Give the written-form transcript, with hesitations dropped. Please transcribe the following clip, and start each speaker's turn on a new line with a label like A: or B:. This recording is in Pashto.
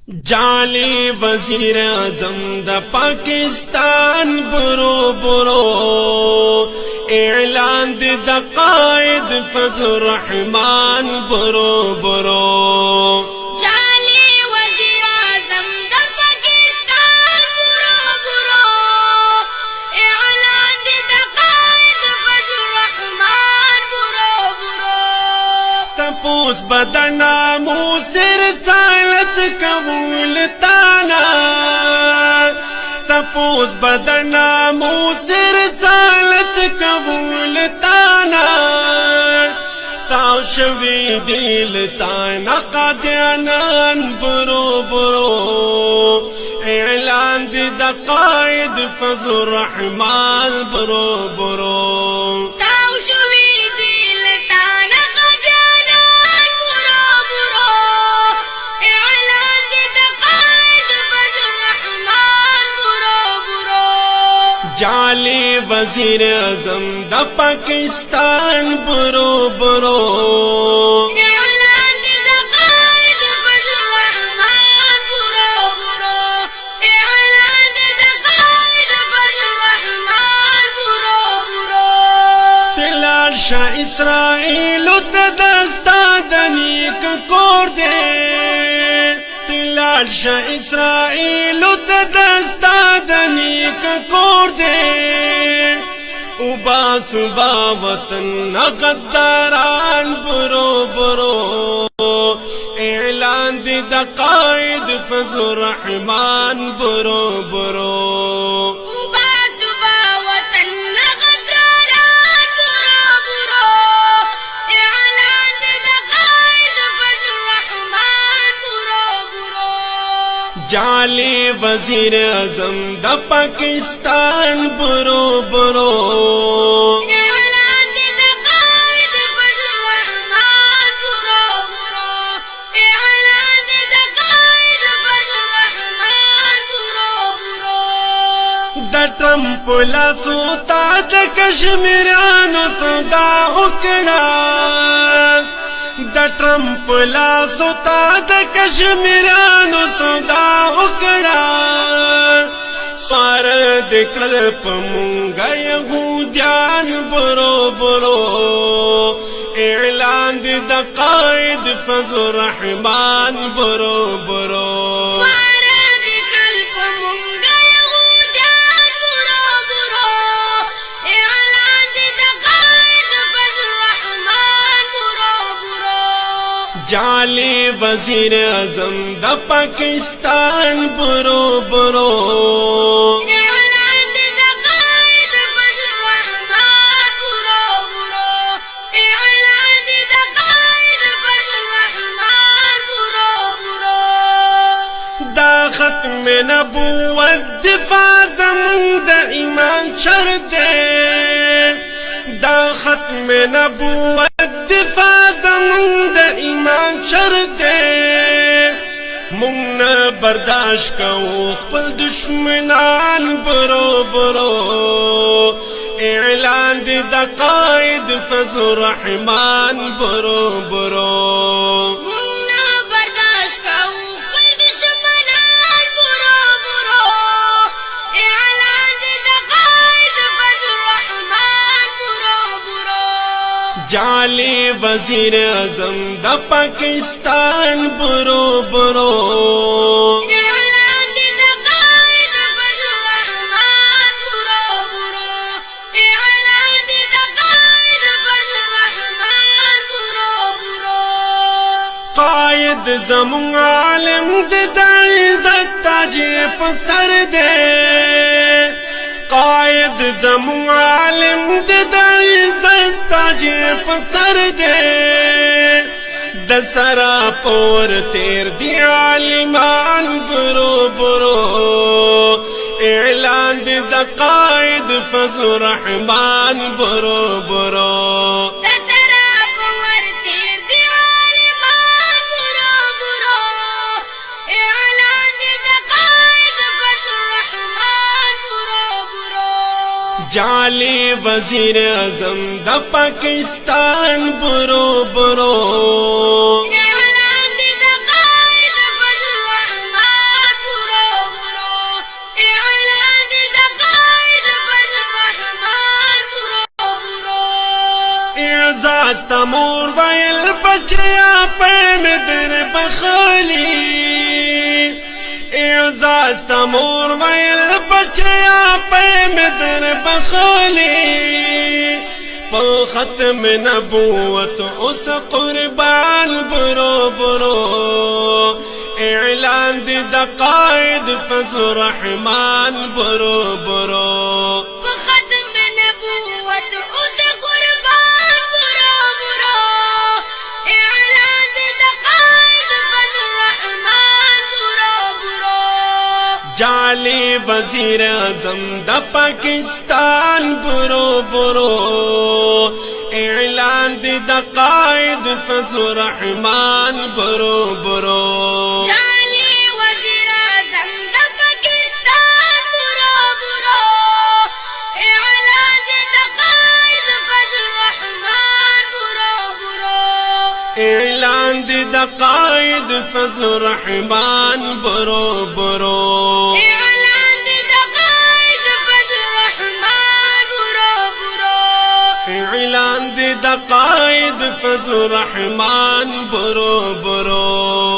A: جعلی وزیر اعظم د پاکستان برو برو اعلان د قائد فضل الرحمن برو برو
B: جعلی وزیر اعظم د پاکستان برو برو اعلان د قائد فضل الرحمن برو برو
A: تپوس بدنا موسر سالت قبول تانا تپوس بدنا موسر سالت قبول تانا تاو شوی دیل تانا قادیانان برو برو اعلان دی دا قائد فضل الرحمن برو برو
B: تاو شوی دیل تانا قادیانان برو برو اعلان د قائد فضل الرحمن برو برو
A: جعلی وزیر اعظم د پاکستان برو برو
B: اعلان د قائد فضل الرحمن برو برو اعلان د قائد فضل الرحمن برو برو
A: تلال شاه اسرائیل تدستا دنیک کور دے تلال شاه اسرائیل تدستا دنیک کور دے اوبا صبا وطن غداران برو برو اعلان دی دا قائد فضل الرحمن برو برو
B: اوبا صبا وطن غداران برو برو اعلان د قائد فضل الرحمن برو برو
A: جعلی وزیر اعظم د پاکستان برو برو
B: اعلان د قائد فضل الرحمن برو برو اعلان د قائد فضل الرحمن برو برو
A: د ټرمپ لاسو تا د کشمیرانو صدا وکړه د ټرمپ لاسو تا د کشمیرانو صدا وکړه سار دکړل پمونګا يهوديان برو برو اعلان دی د قائد فضل الرحمن برو برو
B: فارد قلب مونږه يهوديان برو برو اعلان د قائد فضل الرحمن برو برو
A: جعلی وزیر اعظم د پاکستان برو برو
B: اعلان د قائد فضل الرحمن برو برو اعلان د قائد فضل الرحمن برو برو
A: دا ختم نبوت دفاع زمون د ایمان شرط دی دا ختم نبوت دفاع زمون د ایمان شرط دی مونږ نه برداشت کوو خپل دشمنان برو برو اعلان دی د قائد فضل الرحمن برو برو
B: مونږ برداشت کوو خپل دشمنان برو برو اعلان د قائد فضل الرحمن برو برو
A: جعلی وزیر اعظم د پاکستان برو برو
B: اعلان د قائد فضل الرحمن برو برو اعلان د قائد فضل الرحمن برو برو
A: قائد زمون عالم د عزت تاج په سر دے قائد زمون عالم د عزت تاج په سر دے د سرا پور تیر دی عالمان برو برو اعلان دی د قائد فضل الرحمن برو برو
B: د سرا پور تیر دی عالمان برو برو اعلان د قائد فضل الرحمن برو برو
A: جعلی وزیر اعظم د پاکستان برو برو
B: اعلان د قائد فضل الرحمن
A: مور ویل بچیا پیم در بخالی اعزاز تمور ویل بچیا پیم در بخالی پا ختم نبوت اس قربان برو برو اعلان دی دقائد فضل رحمان برو برو
B: ختم نبوت اس قربان برو برو اعلان دی دقائد فضل رحمان برو برو
A: جعلی وزیر اعظم دا پاکستان برو برو اعلان دی دقائد فضل رحمان برو برو
B: جعلی وزیر اعظم دا پاکستان برو برو اعلان دی دقائد فضل رحمان برو برو
A: اعلان دی دقائد فضل رحمان برو برو
B: اعلان دی دقائد فضل رحمان برو برو
A: اعلان دی دقائد فضل رحمان برو برو